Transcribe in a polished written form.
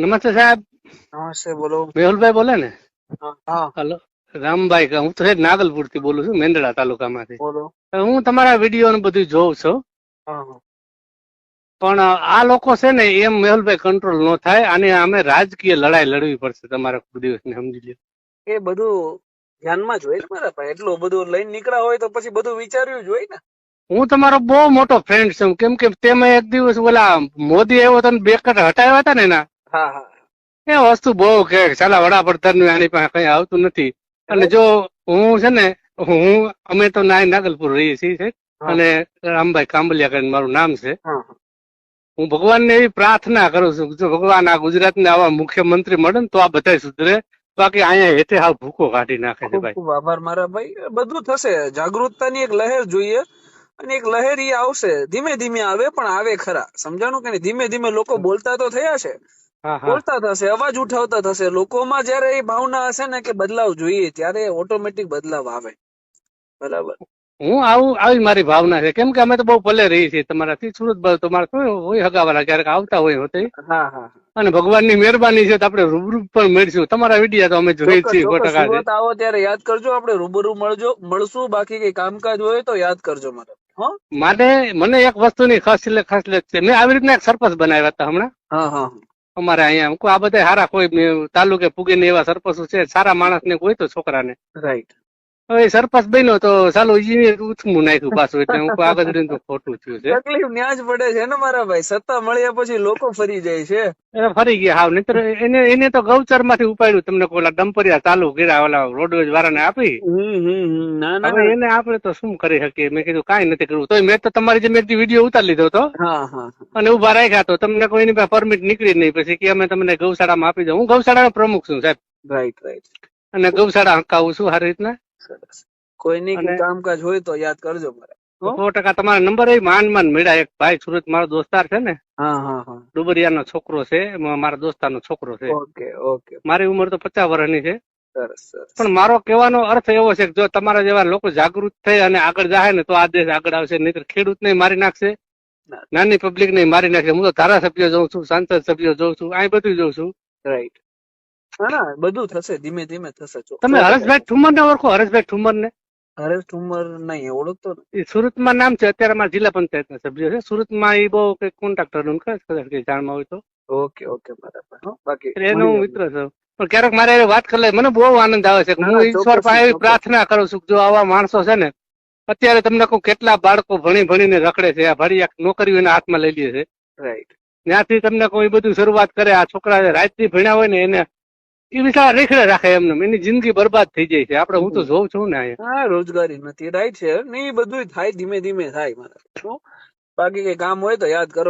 નમસ્તે સાહેબ. નમસ્તે, બોલો. મેહુલભાઈ બોલે ને? હા, હલો, રામભાઈ. હું તો નાગલપુર થી બોલું છું, મેંદડા તાલુકામાંથી. બોલો. હું તમારા વિડીયો ને બધું જોઉં છું, હા, પણ આ લોકો છે ને એમ મેહુલભાઈ કંટ્રોલ ન થાય, અને અમે રાજકીય લડાઈ લડવી પડશે તમારે કોઈ દિવસ ને, સમજી લો. એ બધું ધ્યાનમાં જ હોય ને મારા ભાઈ. એટલું બધું લઈને નીકળ્યા હોય તો પછી બધું વિચાર્યું જ હોય ને. હું તમારો બહુ મોટો ફ્રેન્ડ છું, કેમ કે તેમે એક દિવસ ઓલા મોદી આવ્યો તો બે કટ હટાવ્યા હતા ને એના, હા, હા. એ વસ્તુ બહુ કે ચાલા વડાપ્રધાન નું આની પાસે કઈ આવતું નથી. અને જો હું છે ને અમે તો નાગલપુર રહીએ છીએ, હા, અને રામભાઈ કાંબલિયા કરીને મારું નામ છે. હા. હું ભગવાનને એવી પ્રાર્થના કરું છું કે જો ભગવાન આ ગુજરાતને આવા મુખ્યમંત્રી મળે ને તો આ બધા સુધરે, બાકી અહીંયા હેઠે હાવ ભૂકો કાઢી નાખે છે ખૂબ ભાઈ. ખૂબ આભાર મારા ભાઈ. બધું થશે. જાગૃતતાની એક લહેર જોઈએ, અને એક લહેર ઈ આવશે. ધીમે ધીમે આવે, પણ આવે ખરા. સમજાણું કે નહીં? ધીમે ધીમે લોકો બોલતા તો થયા છે, હા હા. બોલતા થશે, અવાજ ઉઠાવતા થશે. લોકોમાં જયારે એ ભાવના હશે ને કે બદલાવ જોઈએ, ત્યારે ઓટોમેટિક બદલાવ આવે. બરાબર. હું આવી મારી ભાવના છે, કેમ કે અમે તો બહુ ભલે રહી છીએ તમારાથી. સુરત બાજુ તમારા હોય હગાવાલા ક્યારેક આવતા હોય હોતે, હા, હા. અને ભગવાનની મહેરબાની છે તો આપણે રૂબરૂ પણ મળીશું. તમારા વિડીયા તો અમે જોઈએ ચોક્કસ છીએ ચોક્કસ. 100% છે. સુરત આવો ત્યારે યાદ કરજો, આપણે રૂબરૂ મળશું. બાકી કઈ કામકાજ હોય તો યાદ કરજો મારા. હા, મને એક વસ્તુની ખાસિયત છે. મેં આવી રીતના એક સરપંચ બનાવ્યા હતા હમણાં હા, હા. અમારે અહીંયા. આ બધા સારા કોઈ તાલુકે પૂગીને એવા સરપંચો છે, સારા માણસ ને કોઈ તો છોકરાને. રાઈટ. હવે સરપંચ બન્યો તો ચાલો ઉથમું નાખ્યું પાછું, એટલે હું આગળ રહીને તો ખોટું થયું છે. તકલીફ ન્યા જ પડે છે ને મારા ભાઈ. સત્તા મળ્યા પછી લોકો ફરી જાય છે. એ ફરી ગયા હાવ. નહીતર એને તો ગૌચર માંથી ઉપાડ્યું. તમને ઓલા ડમ્પરિયા ચાલુ કર્યા, ઓલા રોડવેજ વાળાને આપી. ના ના. હવે એને આપણે તો શું કરી શકીએ? મેં કીધું કાંઈ નથી કરવું. તો મેં તો તમારી જેમ એક વિડીયો ઉતારી લીધો હતો હા, હા. અને ઉભા રાખ્યા. તો તમને કોઈની પાસે પરમિટ નીકળી નહીં. પછી કે અમે તમને ગૌશાળામાં આપી દઉં. હું ગૌશાળાનો પ્રમુખ છું સાહેબ, રાઈટ રાઈટ. અને ગૌશાળા હંકાવું છું સારી રીતના. સરસ. કોઈ નહીં, અને કામકાજ હોય તો યાદ કરજો મારે. 100% તમારા નંબર એ માન મળ્યા. એક ભાઈ સુરત મારો દોસ્તાર છે ને, હા, હા, હા. ડુબરિયાનો છોકરો છે, મારા દોસ્તારનો છોકરો છે. Okay okay. મારી ઉંમર તો 50 વર્ષની છે. સરસ સરસ. પણ મારો કહેવાનો અર્થ એવો છે કે જો તમારા જેવા લોકો જાગૃત થઈ અને આગળ જાય ને તો આ દેશ આગળ આવશે. નહીતર ખેડૂતને મારી નાખશે, નાની પબ્લિક ને મારી નાખશે. હું તો ધારાસભ્ય જોઉં છું, સાંસદ સભ્યો જોઉં છું, આ બધું જોઉં છું. રાઈટ. હા ના, બધું થશે. ધીમે ધીમે થશે. તમે હરેશભાઈ ઠુમર ને ઓળખો? હરેશભાઈ ઠુમર ને? હરેશ ઠુમર નહીં ઓળખતો. એ સુરતમાં નામ છે, અત્યારે અમારા જિલ્લા પંચાયતના સભ્ય છે. સુરતમાં એ બહુ કઈ કોન્ટ્રાક્ટર નું કદાચ કઈ જાણમાં હોય તો. ઓકે ઓકે બરાબર. બાકી એનો હું મિત્ર છું, પણ ક્યારેક મારે વાત કરી લે, મને બહુ આનંદ આવે છે. હું ઈશ્વર પાસે એવી પ્રાર્થના કરું છું જો આવા માણસો છે ને, અત્યારે તમને કહું કેટલા બાળકો ભણીને રખડે છે, આ ભરી નોકરીઓ એના હાથમાં લઈ લે છે. રાઈટ. ત્યાંથી તમને કોઈ બધું શરૂઆત કરે. આ છોકરા રાતથી ભણ્યા હોય ને એને એ વિચાર રેખડે રાખે એમને, એની જિંદગી બરબાદ થઈ જાય છે. આપણે હું તો જોઉં છું ને અહીંયા. હા, રોજગારી નથી. રાઈટ છે. નહીં, બધું થાય, ધીમે ધીમે થાય મારા. બાકી કઈ કામ હોય તો યાદ કરો.